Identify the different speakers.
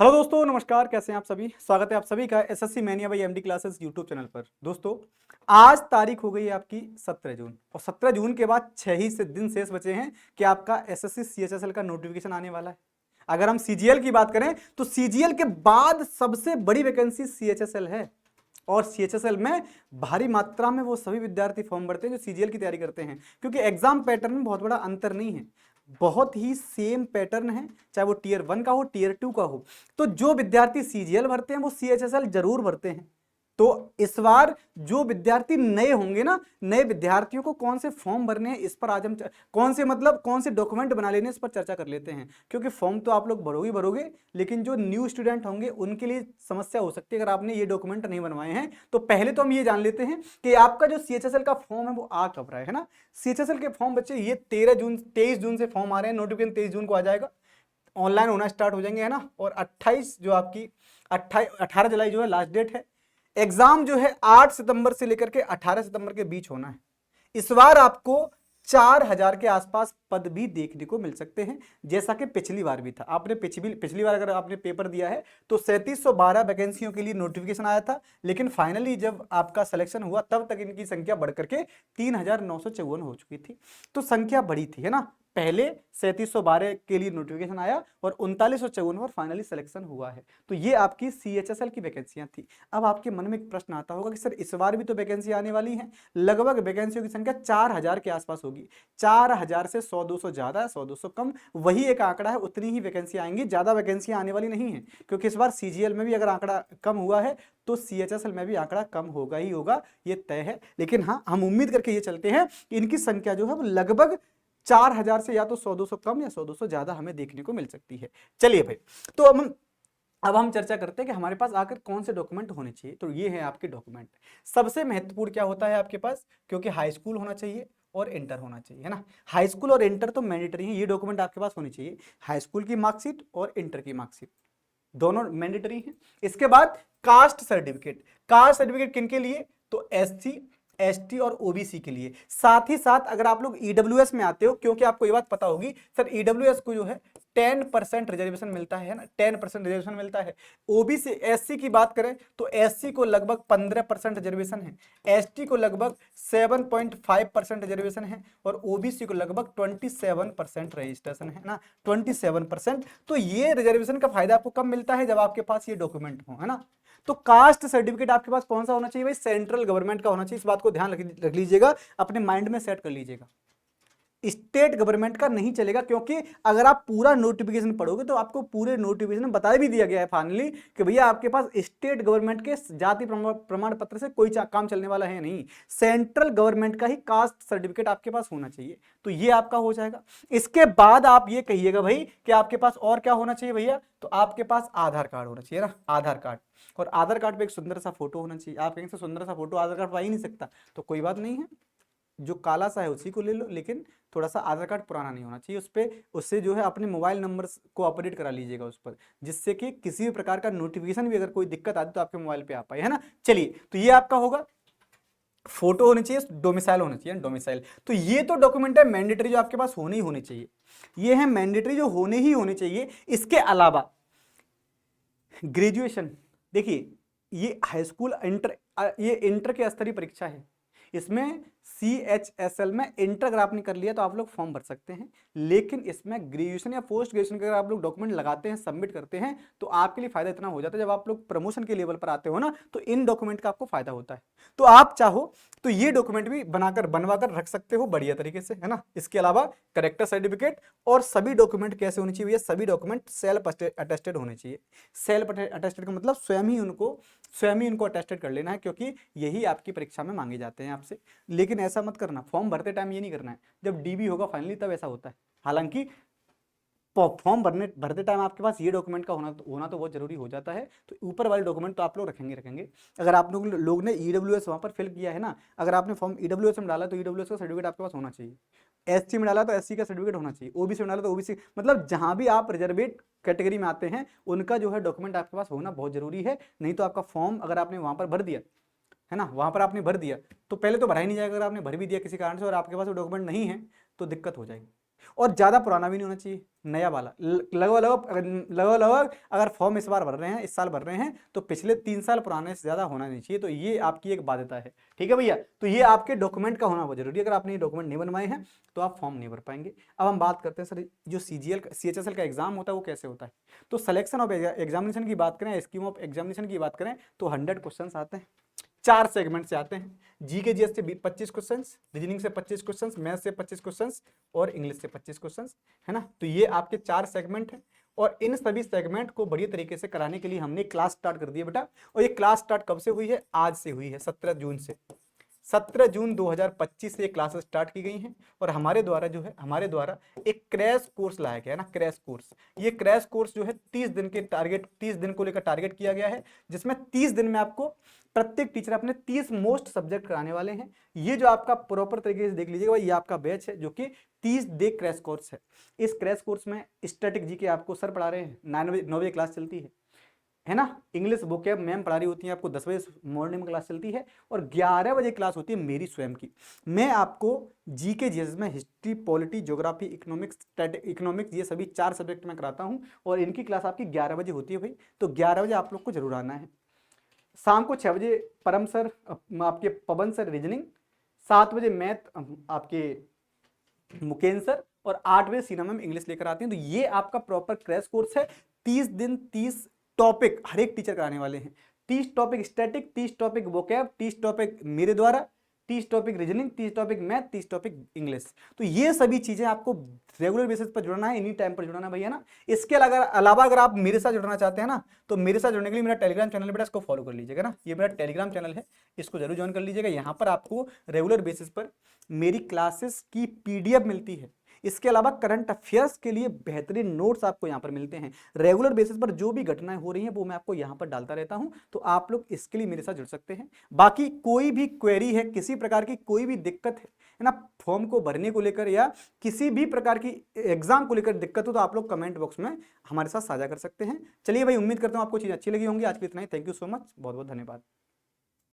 Speaker 1: Hello दोस्तों, नमस्कार। कैसे हैं आप सभी? स्वागत है आप सभी का SSC mania by MD classes YouTube channel पर। दोस्तों, आज तारीख हो गई है आपकी 17 जून और 17 जून के बाद 6 ही से दिन शेष बचे हैं कि आपका एसएससी सीएचएसएल का नोटिफिकेशन आने वाला है। अगर हम सीजीएल की बात करें तो सीजीएल के बाद सबसे बड़ी वैकेंसी सीएचएसएल है और सीएचएसएल में भारी मात्रा में वो सभी विद्यार्थी फॉर्म भरते हैं जो सीजीएल की तैयारी करते हैं, क्योंकि एग्जाम पैटर्न में बहुत बड़ा अंतर नहीं है, बहुत ही सेम पैटर्न है, चाहे वो टीयर 1 का हो टीयर 2 का हो। तो जो विद्यार्थी सीजीएल भरते हैं वो सीएचएसएल जरूर भरते हैं। तो इस बार जो विद्यार्थी नए होंगे ना, नए विद्यार्थियों को कौन से फॉर्म भरने हैं इस पर आज हम कौन से डॉक्यूमेंट बना लेने इस पर चर्चा कर लेते हैं। क्योंकि फॉर्म तो आप लोग भरोगे, लेकिन जो न्यू स्टूडेंट होंगे उनके लिए समस्या हो सकती है अगर आपने ये डॉक्यूमेंट नहीं बनवाए हैं। तो पहले तो हम ये जान लेते हैं कि आपका जो सीएचएसएल का फॉर्म है वो आ कब रहा है ना। सीएचएसएल के फॉर्म बच्चे ये 23 जून से फॉर्म आ रहे हैं, नोटिफिकेशन 23 जून को आ जाएगा, ऑनलाइन होना स्टार्ट हो जाएंगे, है ना। और 28 जो आपकी 18 जुलाई जो है लास्ट डेट है। एग्जाम जो है 8 सितंबर से लेकर के 18 सितंबर के बीच होना है। इस बार आपको 4000 के आसपास पद भी देखने को मिल सकते हैं, जैसा कि पिछली बार भी था। आपने पिछली बार अगर आपने पेपर दिया है तो 3712 वैकेंसियों के लिए नोटिफिकेशन आया था, लेकिन फाइनली जब आपका सिलेक्शन हुआ तब तक इनकी संख्या बढ़कर के 3954 हो चुकी थी। तो संख्या बढ़ी थी, है ना। पहले 3712 के लिए नोटिफिकेशन आया और 3954 पर फाइनली सिलेक्शन हुआ है। तो ये आपकी सीएचएसएल की वैकेंसियां थी। अब आपके मन में एक प्रश्न आता होगा कि सर इस बार भी तो वैकेंसी आने वाली है। लगभग वैकेंसियों की संख्या 4000 के आसपास होगी। 4000 से 100-200 ज्यादा, 100-200 कम, वही एक आंकड़ा है, उतनी ही वैकेंसी आएंगी, ज्यादा वैकेंसियां आने वाली नहीं है। क्योंकि इस बार सीजीएल में भी अगर आंकड़ा कम हुआ है तो सीएचएसएल में भी आंकड़ा कम होगा ही होगा, ये तय है। लेकिन हाँ, हम उम्मीद करके ये चलते हैं कि इनकी संख्या जो है वो लगभग 4000 से या तो 100-200 कम या 100-200 ज्यादा हमें देखने को मिल सकती है। चलिए भाई, तो अब हम चर्चा करते हैं कि हमारे पास आकर कौन से डॉक्यूमेंट होने चाहिए। तो ये है आपके डॉक्यूमेंट। सबसे महत्वपूर्ण क्या होता है आपके पास, क्योंकि हाई स्कूल होना चाहिए और इंटर होना चाहिए, है ना। हाई स्कूल और इंटर तो मैंडेटरी है, ये डॉक्यूमेंट आपके पास होने चाहिए। हाई स्कूल की मार्कशीट और इंटर की मार्कशीट दोनों मैंडेटरी हैं। इसके बाद कास्ट सर्टिफिकेट। कास्ट सर्टिफिकेट किन के लिए? तो एससी, एसटी और ओबीसी के लिए। साथ ही साथ अगर आप लोग ईडब्ल्यूएस में आते हो, क्योंकि आपको ये बात पता होगी सर ईडब्ल्यूएस को जो है 10% रिजर्वेशन मिलता है ना, 10% रिजर्वेशन मिलता है। ओबीसी एससी की बात करें तो एससी को लगभग 15% रिजर्वेशन है, एसटी को लगभग 7.5% रिजर्वेशन है और ओबीसी को लगभग 27% रजिस्ट्रेशन है ना, 27%। तो ये रिजर्वेशन का फायदा आपको कब मिलता है? जब आपके पास ये डॉक्यूमेंट हो, है ना। तो कास्ट सर्टिफिकेट आपके पास कौन सा होना चाहिए भाई? सेंट्रल गवर्नमेंट का होना चाहिए। इस बात को ध्यान रख लीजिएगा, अपने माइंड में सेट कर लीजिएगा। स्टेट गवर्नमेंट का नहीं चलेगा, क्योंकि अगर आप पूरा नोटिफिकेशन पढ़ोगे तो आपको पूरे नोटिफिकेशन में बता भी दिया गया है फाइनली कि भैया आपके पास स्टेट गवर्नमेंट के जाति प्रमाण पत्र से कोई काम चलने वाला है नहीं। सेंट्रल गवर्नमेंट का ही कास्ट सर्टिफिकेट आपके पास होना चाहिए। तो ये आपका हो जाएगा। इसके बाद आप ये कहिएगा भाई कि आपके पास और क्या होना चाहिए भैया? तो आपके पास आधार कार्ड होना चाहिए ना, आधार कार्ड। और आधार कार्ड पे एक सुंदर सा फोटो होना चाहिए। आप कहीं से सुंदर सा फोटो आधार कार्ड पर आ ही नहीं सकता, तो कोई बात नहीं है, जो काला सा है उसी को ले लो, लेकिन थोड़ा सा आधार कार्ड पुराना नहीं होना चाहिए। उस पर उससे जो है अपने मोबाइल नंबर को अपडेट करा लीजिएगा उस पर, जिससे कि किसी भी प्रकार का नोटिफिकेशन भी अगर कोई दिक्कत आती तो आपके मोबाइल पे आ पाए, है ना। चलिए, तो ये आपका होगा। फोटो होनी चाहिए, डोमिसाइल होना चाहिए, डोमिसाइल। तो ये तो डॉक्यूमेंट है मैंडेटरी जो आपके पास होने ही होने चाहिए। ये है मैंडेटरी जो होने ही होने चाहिए। इसके अलावा ग्रेजुएशन, देखिए ये हाई स्कूल इंटर, ये इंटर के स्तरीय परीक्षा है। इसमें सीएचएसएल में इंटर अगर आपने कर लिया तो आप लोग फॉर्म भर सकते हैं, लेकिन इसमें ग्रेजुएशन या पोस्ट ग्रेजुएशन का अगर आप लोग डॉक्यूमेंट लगाते हैं, सबमिट करते हैं, तो आपके लिए फायदा इतना हो जाता है, जब आप लोग प्रमोशन के लेवल पर आते हो ना तो इन डॉक्यूमेंट का आपको फायदा होता है। तो आप चाहो तो ये डॉक्यूमेंट भी बनवाकर रख सकते हो बढ़िया तरीके से, है ना। इसके अलावा करेक्टर सर्टिफिकेट और सभी डॉक्यूमेंट कैसे होने चाहिए? सभी डॉक्यूमेंट सेल्फ अटेस्टेड होने चाहिए। सेल्फ अटेस्टेड का मतलब स्वयं ही उनको अटेस्टेड कर लेना है, क्योंकि यही आपकी परीक्षा में मांगे जाते हैं आपसे। लेकिन ऐसा मत करना, फॉर्म भरते टाइम ये नहीं करना है, जब डीबी होगा फाइनली तब ऐसा होता है। हालांकि फॉर्म भरते टाइम आपके पास ये डॉक्यूमेंट का होना तो बहुत जरूरी हो जाता है। तो ऊपर वाले डॉक्यूमेंट तो आप लोग रखेंगे। अगर आप लोग ने ईडब्ल्यूएस वहां पर फिल किया है ना, अगर आपने फॉर्म ईडब्ल्यूएस में डाला तो ईडब्ल्यूएस का सर्टिफिकेट आपके पास होना चाहिए। एससी में डाला तो एससी का सर्टिफिकेट होना चाहिए। ओबीसी में डाला तो ओबीसी, मतलब जहां भी आप रिजर्वेड कैटेगरी में आते हैं उनका जो है डॉक्यूमेंट आपके पास होना बहुत जरूरी है। नहीं तो आपका फॉर्म अगर आपने वहां पर भर दिया, है ना, वहां पर आपने भर दिया तो पहले तो भरा ही नहीं जाएगा। अगर आपने भर भी दिया किसी कारण से और आपके पास वो डॉक्यूमेंट नहीं है तो दिक्कत हो जाएगी। और ज़्यादा पुराना भी नहीं होना चाहिए, नया वाला। लगभग अगर फॉर्म इस बार भर रहे हैं, इस साल भर रहे हैं, तो पिछले 3 साल पुराने से ज़्यादा होना नहीं चाहिए। तो ये आपकी एक बाध्यता है, ठीक है भैया। तो ये आपके डॉक्यूमेंट का होना बहुत जरूरी है। अगर आपने ये डॉक्यूमेंट नहीं बनवाए हैं तो आप फॉर्म नहीं भर पाएंगे। अब हम बात करते हैं सर, जो CHSL का एग्जाम होता है वो कैसे होता है। तो सिलेक्शन ऑफ एग्जामिनेशन की बात करें, स्कीम ऑफ एग्जामिनेशन की बात करें, तो 100 क्वेश्चन आते हैं, 4 सेगमेंट से आते हैं। जीके जीएस से 25 क्वेश्चन, रीजनिंग से 25 क्वेश्चन, मैथ से 25 क्वेश्चन और इंग्लिश से 25 क्वेश्चन, है ना। तो ये आपके 4 सेगमेंट हैं और इन सभी सेगमेंट को बढ़िया तरीके से कराने के लिए हमने क्लास स्टार्ट कर दी है बेटा। और ये क्लास स्टार्ट कब से हुई है? आज से हुई है, 17 जून से। 17 जून 2025 से ये क्लासेस स्टार्ट की गई हैं और हमारे द्वारा एक क्रैश कोर्स लाया गया है ना, क्रैश कोर्स। ये क्रैश कोर्स जो है 30 दिन को लेकर टारगेट किया गया है, जिसमें 30 दिन में आपको प्रत्येक टीचर अपने 30 मोस्ट सब्जेक्ट कराने वाले हैं। ये जो आपका प्रॉपर तरीके से देख लीजिएगा, ये आपका बैच है जो कि 30 डे क्रैश कोर्स है। इस क्रैश कोर्स में स्टैटिक जीके आपको सर पढ़ा रहे हैं, 9 बजे क्लास चलती है ना। इंग्लिश वोकैब मैम पढ़ा रही होती है आपको, 10 बजे मॉर्निंग में क्लास चलती है और 11 बजे क्लास होती है मेरी स्वयं की। मैं आपको जीके जीएस में हिस्ट्री, पॉलिटी, ज्योग्राफी, इकोनॉमिक्स ये सभी 4 सब्जेक्ट में कराता हूँ और इनकी क्लास आपकी 11 बजे होती है भाई। तो 11 बजे आप लोग को जरूर आना है। शाम को 6 बजे परम सर, आपके पवन सर रीजनिंग, 7 बजे मैथ आपके मुकेंद्र सर और 8 बजे सीना मैम इंग्लिश लेकर आती हैं। तो ये आपका प्रॉपर क्रैश कोर्स है। 30 दिन 30 टॉपिक हर एक टीचर कराने वाले हैं। 30 topic static, 30 topic vocab, 30 topic मेरे द्वारा, 30 topic reasoning, 30 topic math, 30 topic English. तो ये सभी चीजें आपको रेगुलर बेसिस पर जुड़ना है, एनी टाइम पर जुड़ना है भैया ना। इसके अलावा अगर आप मेरे साथ जुड़ना चाहते हैं ना, तो मेरे साथ जुड़ने के लिए मेरा टेलीग्राम चैनल है बेटा, इसको फॉलो कर लीजिएगा ना। ये मेरा टेलीग्राम चैनल है, इसको जरूर ज्वाइन कर लीजिएगा। यहाँ पर आपको रेगुलर बेसिस पर मेरी क्लासेस की PDF मिलती है। इसके अलावा करंट अफेयर्स के लिए बेहतरीन नोट्स आपको यहाँ पर मिलते हैं। रेगुलर बेसिस पर जो भी घटनाएं हो रही हैं वो मैं आपको यहाँ पर डालता रहता हूँ। तो आप लोग इसके लिए मेरे साथ जुड़ सकते हैं। बाकी कोई भी क्वेरी है, किसी प्रकार की कोई भी दिक्कत है ना, फॉर्म को भरने को लेकर या किसी भी प्रकार की एग्जाम को लेकर दिक्कत हो, तो आप लोग कमेंट बॉक्स में हमारे साथ साझा कर सकते हैं। चलिए भाई, उम्मीद करता हूँ आपको चीज़ अच्छी लगी होंगी। आज के लिए इतना ही। थैंक यू सो मच, बहुत बहुत धन्यवाद।